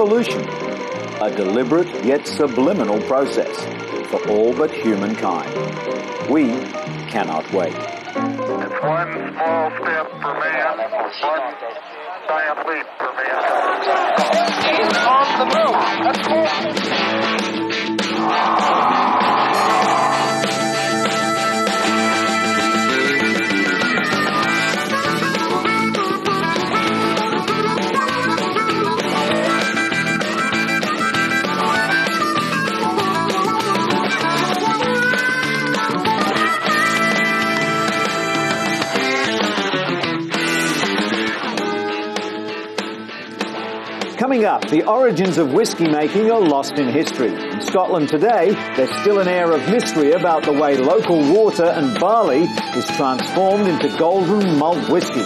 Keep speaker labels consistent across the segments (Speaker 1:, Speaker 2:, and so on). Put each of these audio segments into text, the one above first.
Speaker 1: evolution, a deliberate yet subliminal process for all but humankind. We cannot wait.
Speaker 2: It's one small step for man, one giant leap for mankind. He's on the move. Let's move.
Speaker 1: Coming up, the origins of whiskey making are lost in history. In Scotland today, there's still an air of mystery about the way local water and barley is transformed into golden malt whiskey.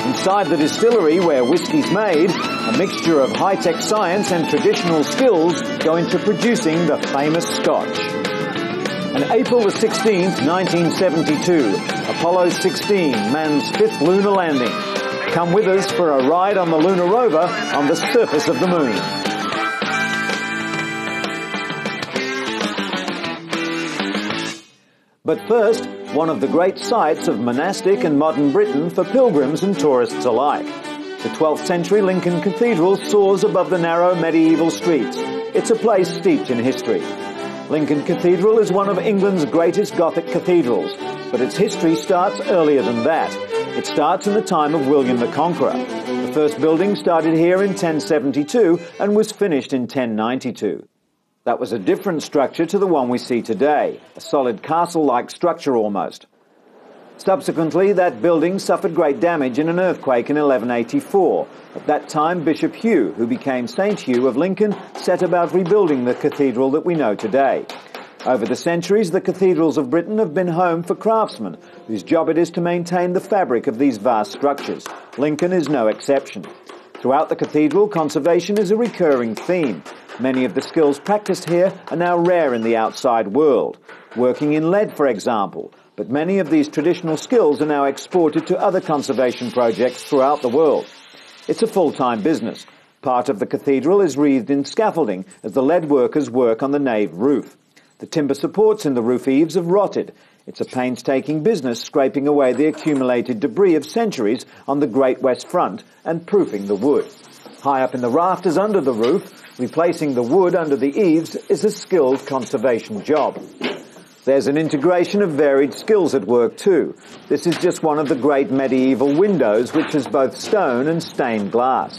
Speaker 1: Inside the distillery where whiskey's made, a mixture of high-tech science and traditional skills go into producing the famous Scotch. On April the 16th, 1972, Apollo 16, man's fifth lunar landing. Come with us for a ride on the lunar rover on the surface of the moon. But first, one of the great sights of monastic and modern Britain for pilgrims and tourists alike. The 12th century Lincoln Cathedral soars above the narrow medieval streets. It's a place steeped in history. Lincoln Cathedral is one of England's greatest Gothic cathedrals, but its history starts earlier than that. It starts in the time of William the Conqueror. The first building started here in 1072 and was finished in 1092. That was a different structure to the one we see today, a solid castle-like structure almost. Subsequently, that building suffered great damage in an earthquake in 1184. At that time, Bishop Hugh, who became Saint Hugh of Lincoln, set about rebuilding the cathedral that we know today. Over the centuries, the cathedrals of Britain have been home for craftsmen, whose job it is to maintain the fabric of these vast structures. Lincoln is no exception. Throughout the cathedral, conservation is a recurring theme. Many of the skills practiced here are now rare in the outside world. Working in lead, for example. But many of these traditional skills are now exported to other conservation projects throughout the world. It's a full-time business. Part of the cathedral is wreathed in scaffolding as the lead workers work on the nave roof. The timber supports in the roof eaves have rotted. It's a painstaking business scraping away the accumulated debris of centuries on the Great West Front and proofing the wood. High up in the rafters under the roof, replacing the wood under the eaves is a skilled conservation job. There's an integration of varied skills at work too. This is just one of the great medieval windows, which is both stone and stained glass.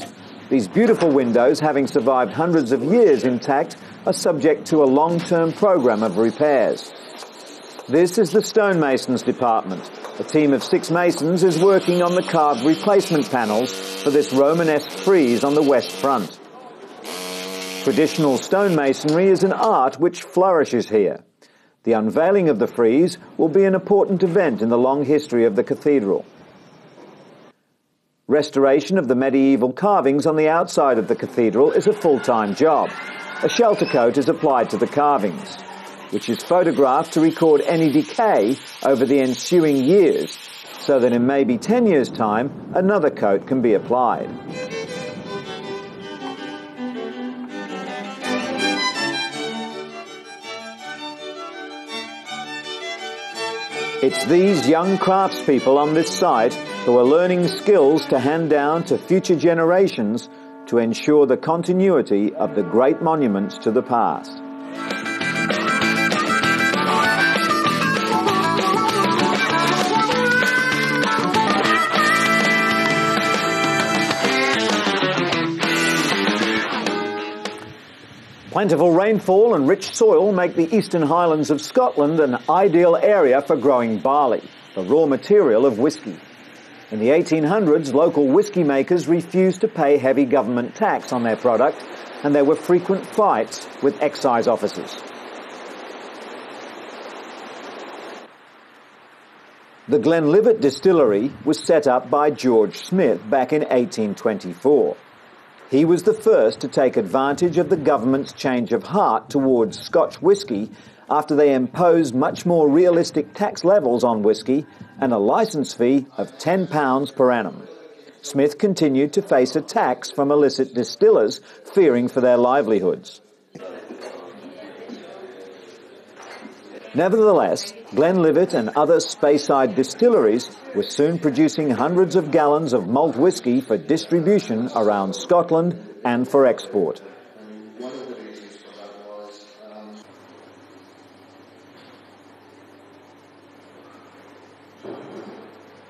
Speaker 1: These beautiful windows, having survived hundreds of years intact, are subject to a long-term program of repairs. This is the stonemasons department. A team of 6 masons is working on the carved replacement panels for this Romanesque frieze on the west front. Traditional stonemasonry is an art which flourishes here. The unveiling of the frieze will be an important event in the long history of the cathedral. Restoration of the medieval carvings on the outside of the cathedral is a full-time job. A shelter coat is applied to the carvings, which is photographed to record any decay over the ensuing years, so that in maybe 10 years' time, another coat can be applied. It's these young craftspeople on this site who are learning skills to hand down to future generations to ensure the continuity of the great monuments to the past. Plentiful rainfall and rich soil make the Eastern Highlands of Scotland an ideal area for growing barley, the raw material of whiskey. In the 1800s, local whiskey makers refused to pay heavy government tax on their product, and there were frequent fights with excise officers. The Glenlivet Distillery was set up by George Smith back in 1824. He was the first to take advantage of the government's change of heart towards Scotch whisky after they imposed much more realistic tax levels on whisky and a licence fee of £10 per annum. Smith continued to face attacks from illicit distillers, fearing for their livelihoods. Nevertheless, Glenlivet and other Speyside distilleries were soon producing hundreds of gallons of malt whisky for distribution around Scotland and for export.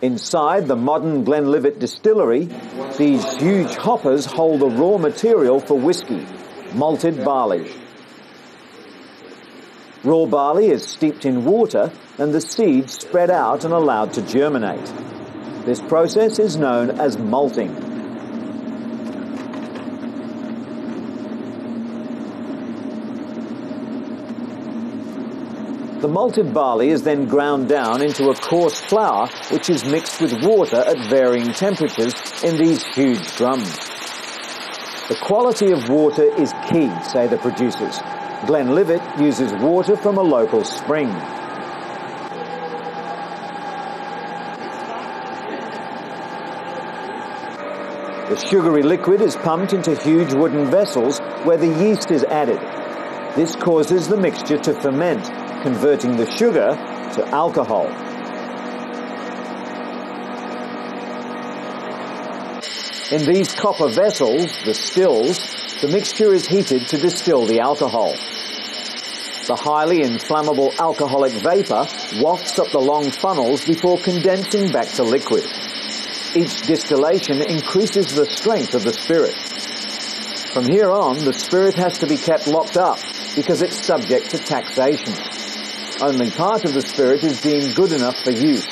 Speaker 1: Inside the modern Glenlivet Distillery, these huge hoppers hold the raw material for whisky, malted barley. Raw barley is steeped in water and the seeds spread out and allowed to germinate. This process is known as malting. The malted barley is then ground down into a coarse flour which is mixed with water at varying temperatures in these huge drums. The quality of water is key, say the producers. Glenlivet uses water from a local spring. The sugary liquid is pumped into huge wooden vessels where the yeast is added. This causes the mixture to ferment, converting the sugar to alcohol. In these copper vessels, the stills, the mixture is heated to distill the alcohol. The highly inflammable alcoholic vapor wafts up the long funnels before condensing back to liquid. Each distillation increases the strength of the spirit. From here on, the spirit has to be kept locked up because it's subject to taxation. Only part of the spirit is deemed good enough for use.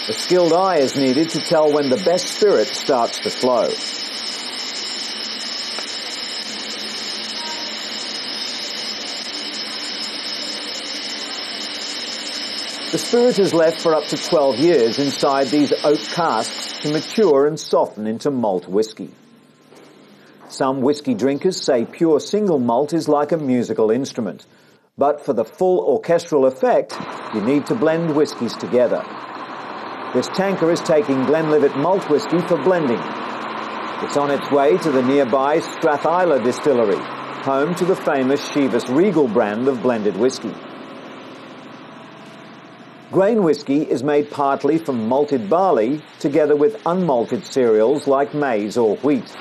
Speaker 1: A skilled eye is needed to tell when the best spirit starts to flow. The spirit is left for up to 12 years inside these oak casks to mature and soften into malt whisky. Some whisky drinkers say pure single malt is like a musical instrument, but for the full orchestral effect, you need to blend whiskies together. This tanker is taking Glenlivet malt whisky for blending. It's on its way to the nearby Strathisla Distillery, home to the famous Chivas Regal brand of blended whisky. Grain whisky is made partly from malted barley together with unmalted cereals like maize or wheat.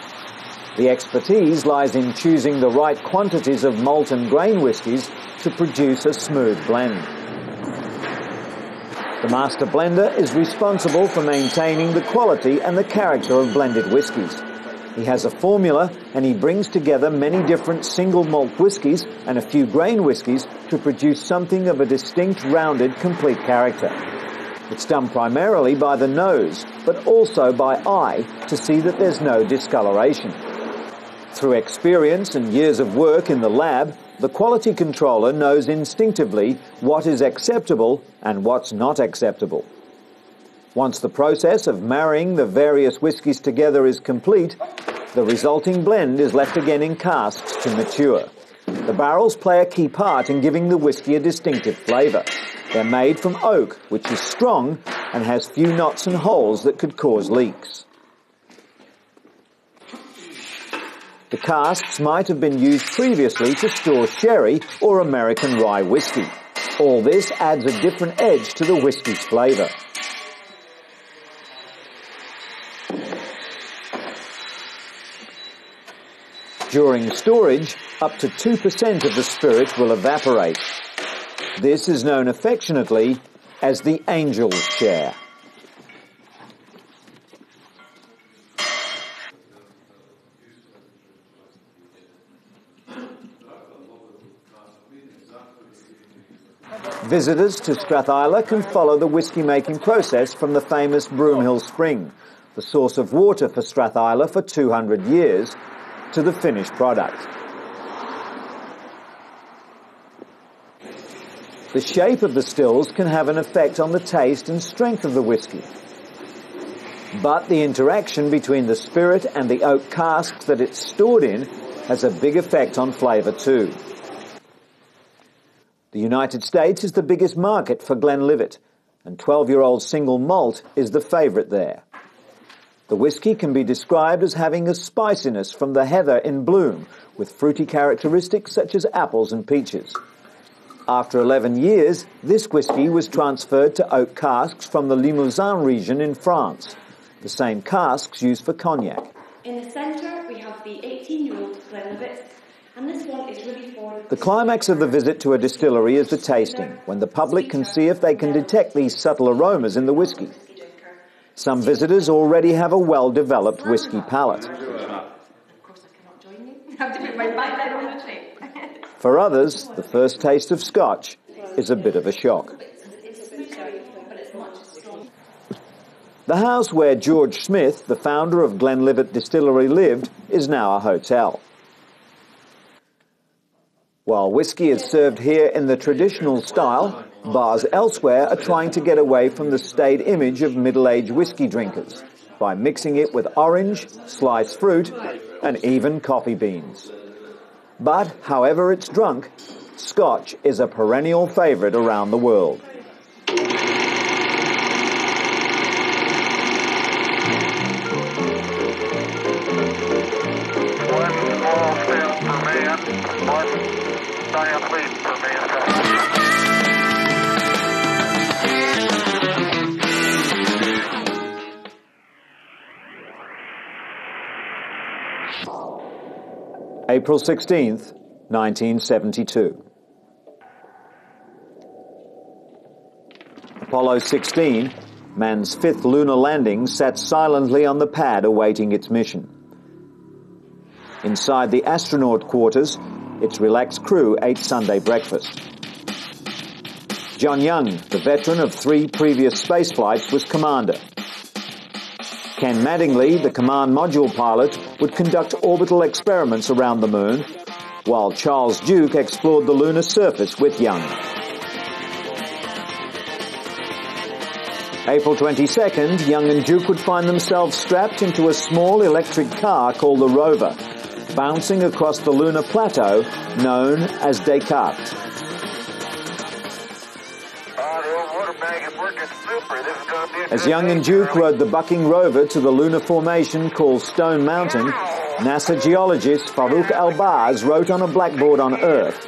Speaker 1: The expertise lies in choosing the right quantities of malt and grain whiskies to produce a smooth blend. The master blender is responsible for maintaining the quality and the character of blended whiskies. He has a formula and he brings together many different single malt whiskies and a few grain whiskies to produce something of a distinct, rounded, complete character. It's done primarily by the nose, but also by eye to see that there's no discoloration. Through experience and years of work in the lab, the quality controller knows instinctively what is acceptable and what's not acceptable. Once the process of marrying the various whiskies together is complete, the resulting blend is left again in casks to mature. The barrels play a key part in giving the whisky a distinctive flavour. They're made from oak, which is strong and has few knots and holes that could cause leaks. The casks might have been used previously to store sherry or American rye whisky. All this adds a different edge to the whisky's flavour. During storage, up to 2% of the spirit will evaporate. This is known affectionately as the angel's share. Visitors to Strathisla can follow the whisky-making process from the famous Broomhill Spring, the source of water for Strathisla for 200 years, to the finished product. The shape of the stills can have an effect on the taste and strength of the whisky. But the interaction between the spirit and the oak casks that it's stored in has a big effect on flavour too. The United States is the biggest market for Glenlivet, and 12-year-old single malt is the favourite there. The whiskey can be described as having a spiciness from the heather in bloom, with fruity characteristics such as apples and peaches. After 11 years, this whiskey was transferred to oak casks from the Limousin region in France, the same casks used for cognac.
Speaker 3: In the centre, we have the 18-year-old Glenlivet, and this one is really for...
Speaker 1: The climax of the visit to a distillery is the tasting, when the public can see if they can detect these subtle aromas in the whiskey. Some visitors already have a well-developed whiskey palate.
Speaker 3: Of course, I cannot join you. I have to put my back down on the tray.
Speaker 1: For others, the first taste of Scotch is a bit of a shock. The house where George Smith, the founder of Glenlivet Distillery, lived is now a hotel. While whiskey is served here in the traditional style, bars elsewhere are trying to get away from the staid image of middle-aged whiskey drinkers by mixing it with orange, sliced fruit, and even coffee beans. But, however it's drunk, Scotch is a perennial favourite around the world.
Speaker 2: One small step for man, one giant leap for mankind.
Speaker 1: April 16th, 1972. Apollo 16, man's fifth lunar landing, sat silently on the pad awaiting its mission. Inside the astronaut quarters, its relaxed crew ate Sunday breakfast. John Young, the veteran of 3 previous space flights, was commander. Ken Mattingly, the command module pilot, would conduct orbital experiments around the moon, while Charles Duke explored the lunar surface with Young. April 22nd, Young and Duke would find themselves strapped into a small electric car called the Rover, bouncing across the lunar plateau known as Descartes. As Young and Duke rode the bucking rover to the lunar formation called Stone Mountain, NASA geologist Farouk Elbaz wrote on a blackboard on Earth,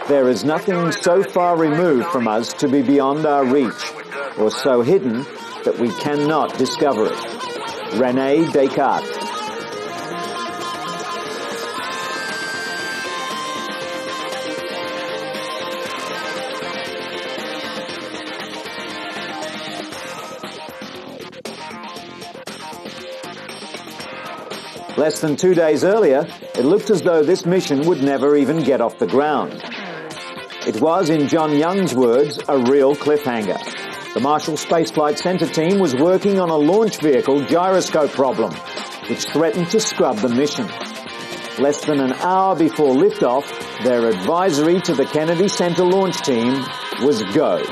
Speaker 1: "There is nothing so far removed from us to be beyond our reach, or so hidden that we cannot discover it." René Descartes. Less than 2 days earlier, it looked as though this mission would never even get off the ground. It was, in John Young's words, a real cliffhanger. The Marshall Space Flight Center team was working on a launch vehicle gyroscope problem, which threatened to scrub the mission. Less than an hour before liftoff, their advisory to the Kennedy Center launch team was go.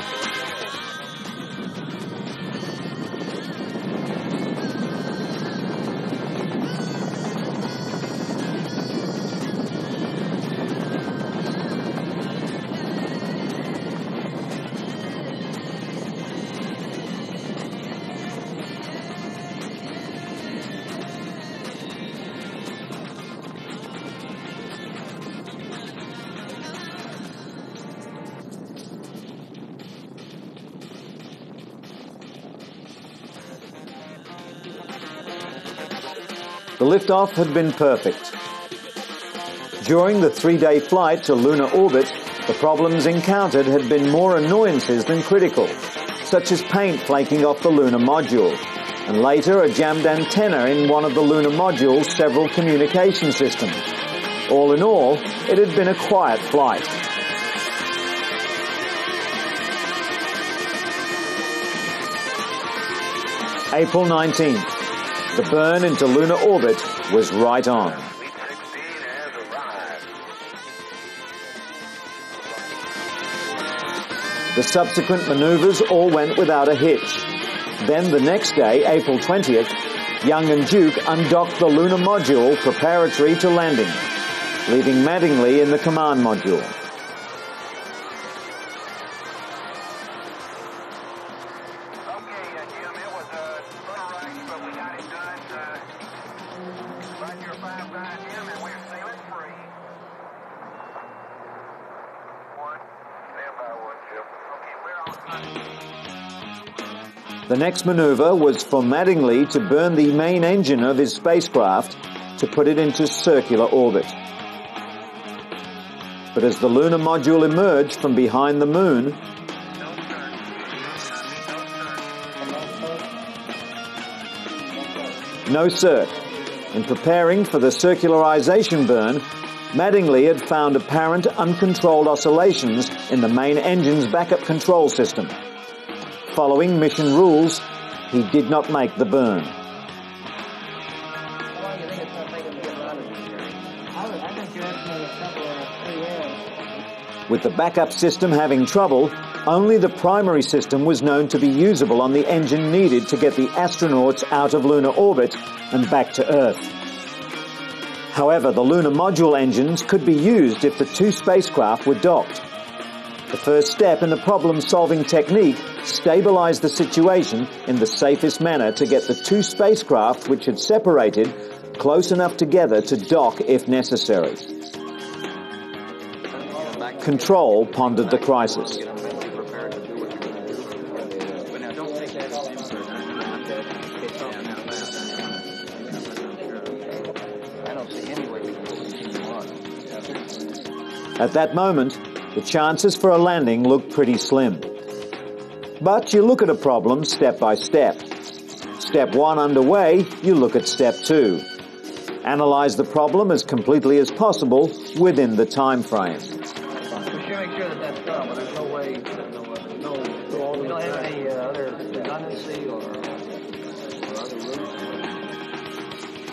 Speaker 1: The liftoff had been perfect. During the 3-day flight to lunar orbit, the problems encountered had been more annoyances than critical, such as paint flaking off the lunar module, and later a jammed antenna in one of the lunar module's several communication systems. All in all, it had been a quiet flight. April 19th. The burn into lunar orbit was right on. The subsequent maneuvers all went without a hitch. Then the next day, April 20th, Young and Duke undocked the lunar module preparatory to landing, leaving Mattingly in the command module. The next maneuver was for Mattingly to burn the main engine of his spacecraft to put it into circular orbit. But as the lunar module emerged from behind the moon, no circ. In preparing for the circularization burn, Mattingly had found apparent uncontrolled oscillations in the main engine's backup control system. Following mission rules, he did not make the burn. With the backup system having trouble, only the primary system was known to be usable on the engine needed to get the astronauts out of lunar orbit and back to Earth. However, the lunar module engines could be used if the two spacecraft were docked. The first step in the problem-solving technique stabilized the situation in the safest manner to get the two spacecraft which had separated close enough together to dock if necessary. Control pondered the crisis. At that moment, the chances for a landing looked pretty slim. But you look at a problem step by step. Step 1 underway, you look at step 2. Analyze the problem as completely as possible within the time frame.
Speaker 4: We should make sure that that's done, but there's no way, we don't have any other redundancy or other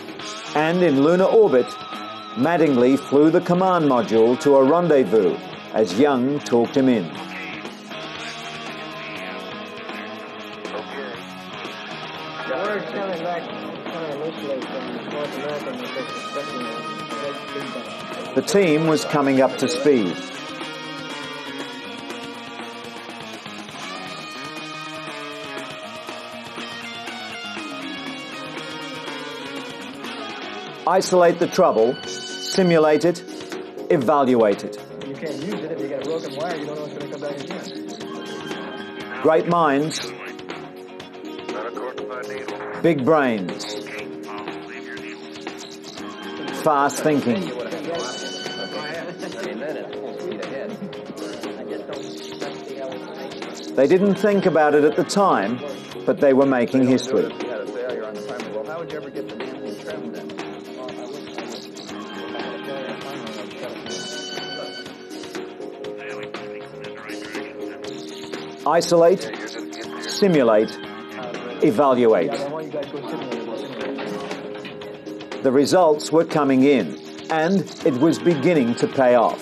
Speaker 4: routes.
Speaker 1: And in lunar orbit, Mattingly flew the command module to a rendezvous as Young talked him in. The team was coming up to speed. Isolate the trouble, simulate it, evaluate it.
Speaker 4: You can't use it if you got a broken wire, you don't know what's going to come back again.
Speaker 1: Great minds, big brains, fast thinking. They didn't think about it at the time, but they were making history.
Speaker 4: How would you ever get the damn travel then?
Speaker 1: Isolate, simulate, evaluate. The results were coming in, and it was beginning to pay off.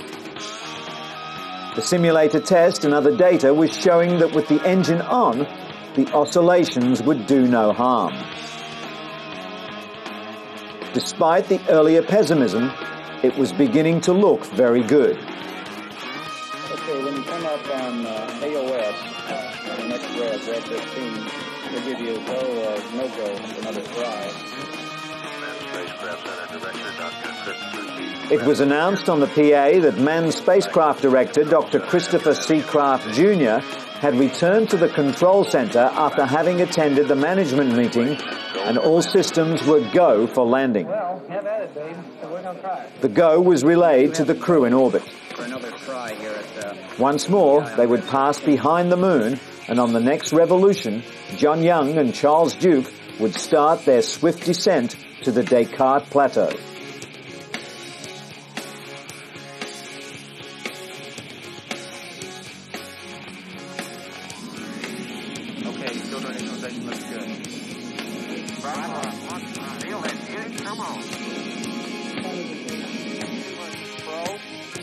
Speaker 1: The simulator test and other data was showing that with the engine on, the oscillations would do no harm. Despite the earlier pessimism, it was beginning to look very good.
Speaker 4: Okay, when you come up on AOS, on the next red 15, they'll give you a go or no-go for another try.
Speaker 1: It was announced on the PA that Manned Spacecraft Director Dr. Christopher C. Kraft Jr. had returned to the control center after having attended the management meeting, and all systems were go for landing.
Speaker 4: Well, have at it, babe. So we're going to try it.
Speaker 1: The go was relayed to the crew in orbit.
Speaker 4: For another try here at...
Speaker 1: Once more, they would pass behind the moon, and on the next revolution, John Young and Charles Duke would start their swift descent to the Descartes Plateau.
Speaker 4: Okay, filter initialization looks good.
Speaker 2: Feel it, dude. Come on.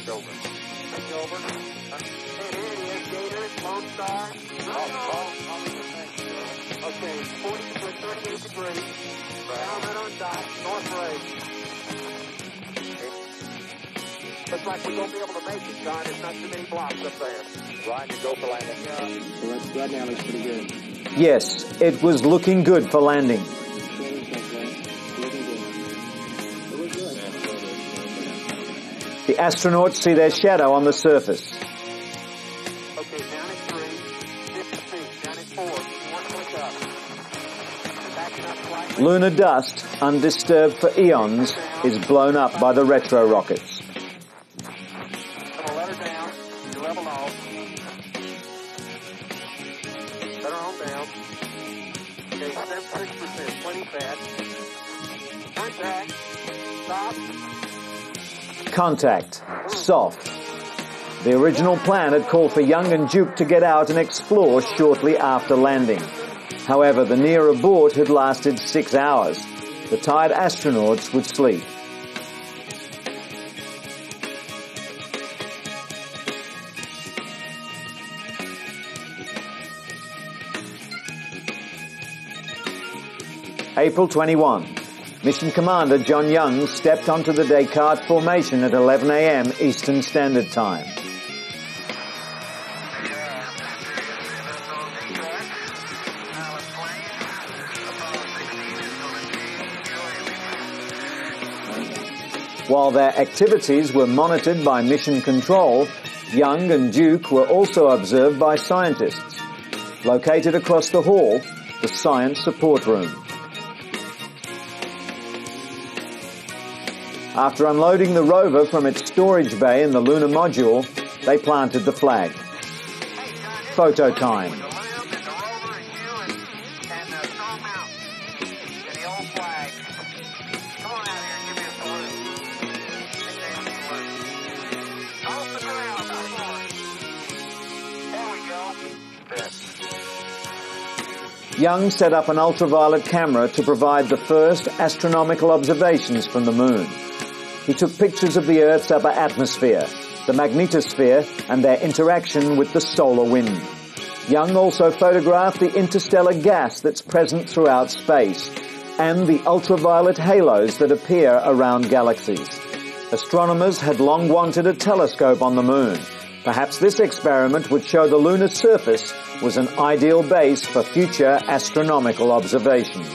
Speaker 2: Silver. Hey, here it is, Gator, Lone Star. Okay, 38 degrees. Down on dot, north ray. Looks like we're going to be able to make it, John. There's not too many blocks up there. Ryan, you go for landing.
Speaker 4: So right now looks pretty good.
Speaker 1: Yes, it was looking good for landing. The astronauts see their shadow on the surface.
Speaker 2: Okay, down at 3, 15,
Speaker 1: Lunar dust, undisturbed for eons, is blown up by the retro rockets.
Speaker 2: Let her down. You level off. Let her on down. Okay, 76%. Plenty fat. Contact. Stop.
Speaker 1: Contact. Soft. The original plan had called for Young and Duke to get out and explore shortly after landing. However, the near abort had lasted 6 hours. The tired astronauts would sleep. April 21. Mission Commander John Young stepped onto the Descartes formation at 11 a.m. Eastern Standard Time. While their activities were monitored by Mission Control, Young and Duke were also observed by scientists. Located across the hall, the Science Support Room. After unloading the rover from its storage bay in the lunar module, they planted the flag. Photo time. Young set up an ultraviolet camera to provide the first astronomical observations from the moon. He took pictures of the Earth's upper atmosphere, the magnetosphere, and their interaction with the solar wind. Young also photographed the interstellar gas that's present throughout space, and the ultraviolet halos that appear around galaxies. Astronomers had long wanted a telescope on the moon. Perhaps this experiment would show the lunar surface was an ideal base for future astronomical observations.